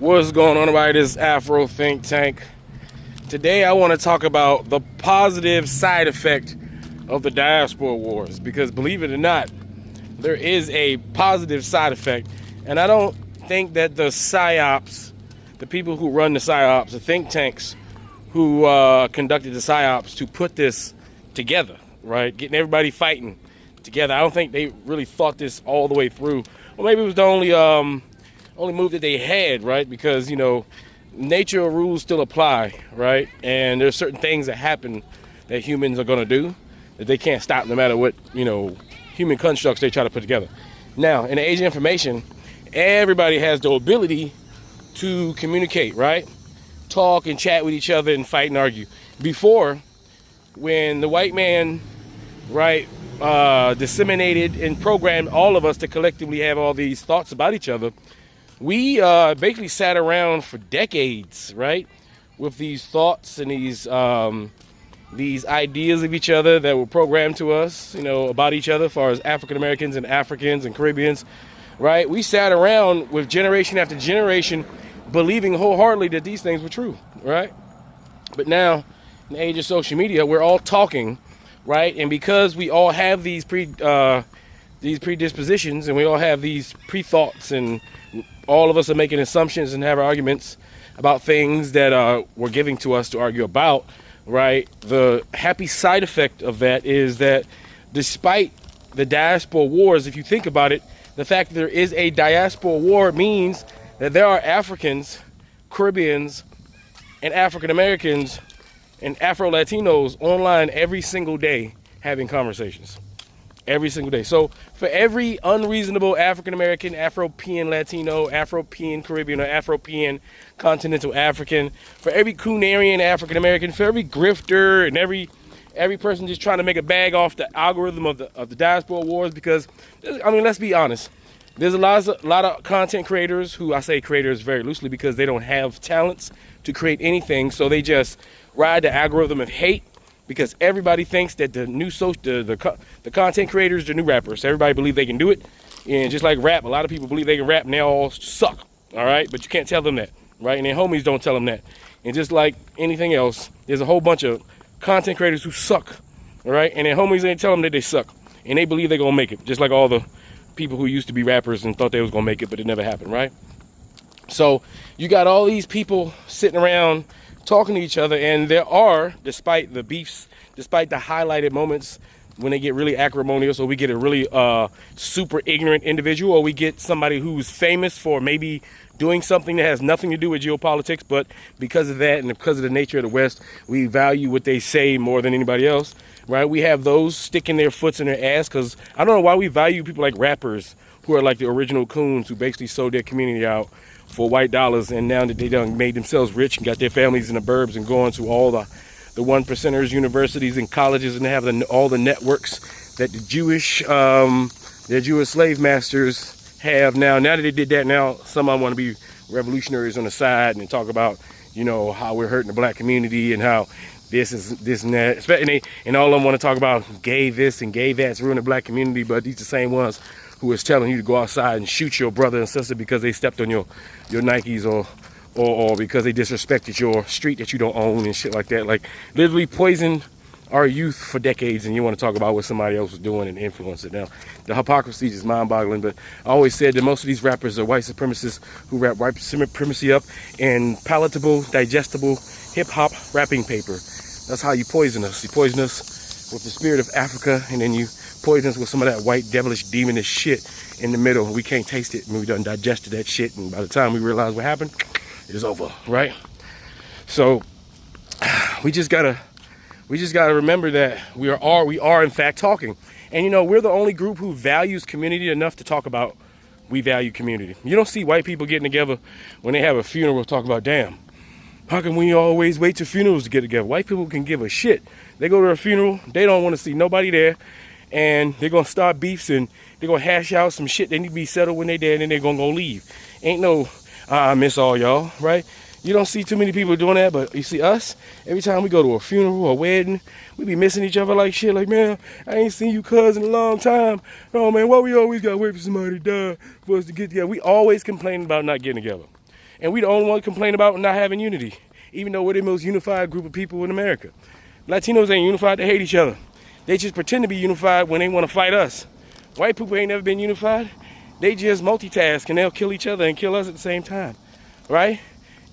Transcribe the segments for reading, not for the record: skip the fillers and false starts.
What's going on, everybody? This is Afro Think Tank. Today I want to talk about the positive side effect of the Diaspora Wars, because believe it or not, there is a positive side effect. And I don't think that the PSYOPs, the people who run the PSYOPs, the think tanks who conducted the PSYOPs to put this together, right? Getting everybody fighting together. I don't think they really thought this all the way through. Well, maybe it was the only move that they had, right? Because, you know, nature rules still apply, right? And there's certain things that happen that humans are going to do that they can't stop no matter what, you know, human constructs they try to put together. Now, in the age of information, everybody has the ability to communicate, right? Talk and chat with each other and fight and argue. Before, when the white man, right, disseminated and programmed all of us to collectively have all these thoughts about each other, we basically sat around for decades, right, with these thoughts and these ideas of each other that were programmed to us, you know, about each other, as far as African Americans and Africans and Caribbeans, right? We sat around with generation after generation believing wholeheartedly that these things were true, right? But now, in the age of social media, we're all talking, right? And because we all have these predispositions and we all have these pre-thoughts, and all of us are making assumptions and have arguments about things that were given to us to argue about, right? The happy side effect of that is that despite the Diaspora Wars, if you think about it, the fact that there is a Diaspora War means that there are Africans, Caribbeans, and African Americans and Afro-Latinos online every single day having conversations. Every single day. So for every unreasonable African American, Afro-Pean Latino, Afro-Pean Caribbean, or Afro-Pean continental African, for every Coonarian African American, for every grifter and every person just trying to make a bag off the algorithm of the Diaspora Wars, because I mean, let's be honest. There's a lot of content creators who, I say creators very loosely because they don't have talents to create anything, so they just ride the algorithm of hate. Because everybody thinks that the content creators are new rappers. Everybody believes they can do it. And just like rap, a lot of people believe they can rap and they all suck. All right? But you can't tell them that, right? And their homies don't tell them that. And just like anything else, there's a whole bunch of content creators who suck. All right? And their homies ain't tell them that they suck. And they believe they're going to make it. Just like all the people who used to be rappers and thought they was going to make it, but it never happened, right? So you got all these people sitting around talking to each other, and there are, despite the beefs, despite the highlighted moments when they get really acrimonious, or we get a really super ignorant individual, or we get somebody who's famous for maybe doing something that has nothing to do with geopolitics, but because of that and because of the nature of the West, we value what they say more than anybody else, right? We have those sticking their foots in their ass, because I don't know why we value people like rappers who are like the original coons who basically sold their community out for white dollars, and now that they done made themselves rich and got their families in the burbs and going to all the one percenters, universities and colleges, and have all the networks that the their Jewish slave masters have now. Now that they did that, now some of them want to be revolutionaries on the side and talk about, you know, how we're hurting the black community and how this and that. And all of them want to talk about gay this and gay that's ruining the black community, but these are the same ones who is telling you to go outside and shoot your brother and sister because they stepped on your Nikes or because they disrespected your street that you don't own and shit like that. Like, literally poisoned our youth for decades, and you want to talk about what somebody else was doing and influence it. Now, the hypocrisy is mind-boggling, but I always said that most of these rappers are white supremacists who wrap white supremacy up in palatable, digestible hip-hop wrapping paper. That's how you poison us. You poison us with the spirit of Africa, and then you poison us with some of that white, devilish, demonish shit in the middle. We can't taste it, and we done digested that shit, and by the time we realize what happened, it's over, right? So we just gotta remember that we are in fact talking. And you know, we're the only group who values community enough to talk about we value community. You don't see white people getting together when they have a funeral talking about, damn, how come we always wait till funerals to get together? White people can give a shit. They go to a funeral, they don't want to see nobody there, and they're gonna start beefs and they're gonna hash out some shit they need to be settled when they're dead, and then they're gonna go leave. Ain't no I miss all y'all, right? You don't see too many people doing that, but you see us, every time we go to a funeral or a wedding, we be missing each other like shit. Like, man, I ain't seen you cuz in a long time. Oh man, why we always gotta wait for somebody to die for us to get together? We always complain about not getting together. And we the only one complaining about not having unity, even though we're the most unified group of people in America. Latinos ain't unified, they hate each other. They just pretend to be unified when they want to fight us. White people ain't never been unified. They just multitask and they'll kill each other and kill us at the same time, right?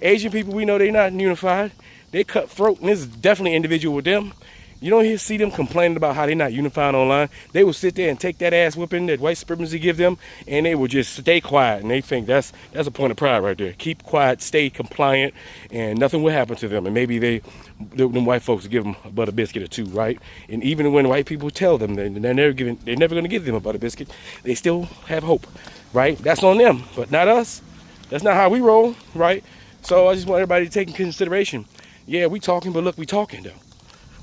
Asian people, we know they not unified. They cut throat, and this is definitely individual with them. You don't see them complaining about how they're not unified online. They will sit there and take that ass whipping that white supremacy give them, and they will just stay quiet. And they think that's a point of pride right there. Keep quiet, stay compliant, and nothing will happen to them. And maybe them white folks give them a butter biscuit or two, right? And even when white people tell them they're never going to give them a butter biscuit, they still have hope, right? That's on them, but not us. That's not how we roll, right? So I just want everybody to take in consideration. Yeah, we talking, but look, we talking though.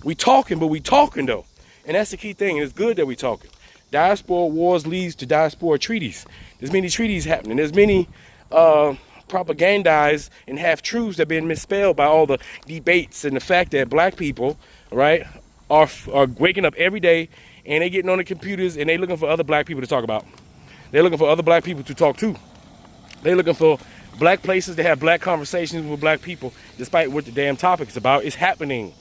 We talking, but we talking though. And that's the key thing. It's good that we talking. Diaspora wars leads to diaspora treaties. There's many treaties happening. There's many propagandized and half-truths that are being misspelled by all the debates and the fact that black people, right, are waking up every day and they getting on the computers and they looking for other black people to talk about. They're looking for other black people to talk to. They're looking for black places to have black conversations with black people, despite what the damn topic's about. It's happening.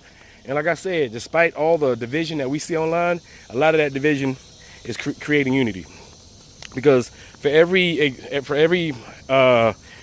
And like I said, despite all the division that we see online, a lot of that division is creating unity. Because for every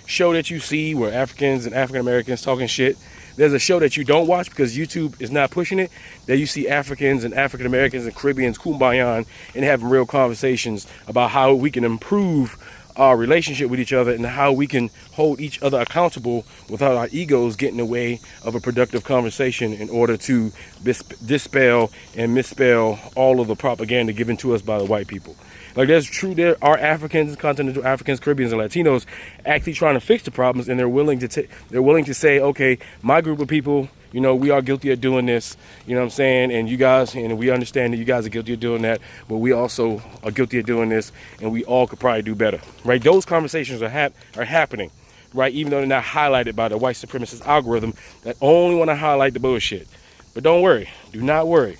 show that you see where Africans and African Americans talking shit, there's a show that you don't watch because YouTube is not pushing it, that you see Africans and African Americans and Caribbeans kumbayan and having real conversations about how we can improve our relationship with each other and how we can hold each other accountable without our egos getting in the way of a productive conversation in order to dispel and misspell all of the propaganda given to us by the white people. Like, that's true, there are Africans, continental Africans, Caribbeans, and Latinos actually trying to fix the problems, and they're willing to say, okay, my group of people, you know, we are guilty of doing this, you know what I'm saying, and you guys, and we understand that you guys are guilty of doing that, but we also are guilty of doing this, and we all could probably do better, right? Those conversations are happening, right? Even though they're not highlighted by the white supremacist algorithm that only want to highlight the bullshit. But don't worry, do not worry,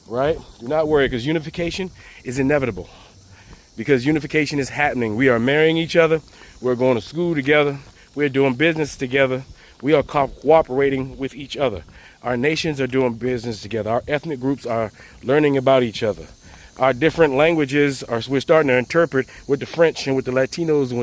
right? Do not worry, because unification is inevitable. Because unification is happening. We are marrying each other. We're going to school together. We're doing business together. We are cooperating with each other. Our nations are doing business together. Our ethnic groups are learning about each other. Our different languages we're starting to interpret what the French and what the Latinos and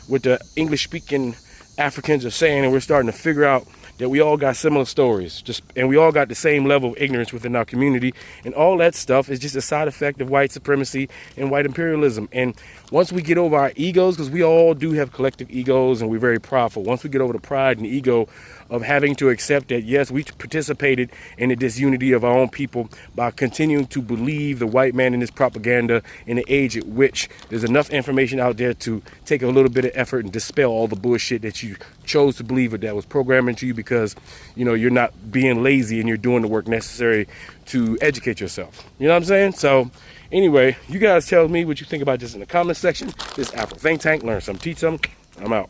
what the English-speaking Africans are saying, and we're starting to figure out that we all got similar stories, and we all got the same level of ignorance within our community, and all that stuff is just a side effect of white supremacy and white imperialism. And once we get over our egos, because we all do have collective egos and we're very prideful, once we get over the pride and ego of having to accept that, yes, we participated in the disunity of our own people by continuing to believe the white man and his propaganda in an age at which there's enough information out there to take a little bit of effort and dispel all the bullshit that you chose to believe or that was programmed into you because, you know, you're not being lazy and you're doing the work necessary to educate yourself. You know what I'm saying? So anyway, you guys tell me what you think about this in the comment section. This is Afro Think Tank. Learn something, teach something. I'm out.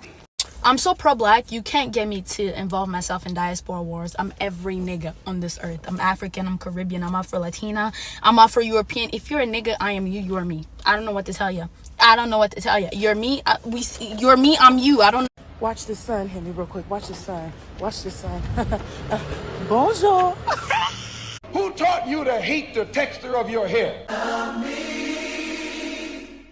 I'm so pro-black, you can't get me to involve myself in diaspora wars. I'm every nigga on this earth. I'm African, I'm Caribbean, I'm Afro-Latina, I'm Afro-European. If you're a nigga, I am you, you're me. I don't know what to tell you. You're me, you're me, I'm you. I don't know. Watch the sun, hit me real quick. Watch the sun. Watch the sun. Bonjour. Who taught you to hate the texture of your hair? Me.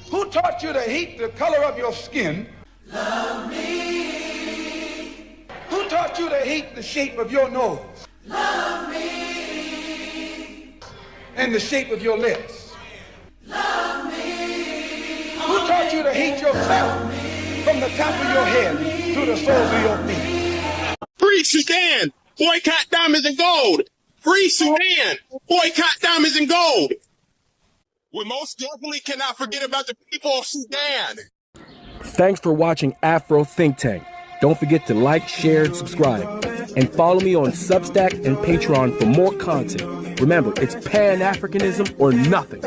Who taught you to hate the color of your skin? Love me. Who taught you to hate the shape of your nose? Love me. And the shape of your lips? Love me. Who taught you to hate yourself from the top of your head to the soles of your feet? Free Sudan! Boycott diamonds and gold! Free Sudan! Boycott diamonds and gold! We most definitely cannot forget about the people of Sudan! Thanks for watching Afro Think Tank. Don't forget to like, share, and subscribe. And follow me on Substack and Patreon for more content. Remember, it's Pan-Africanism or nothing.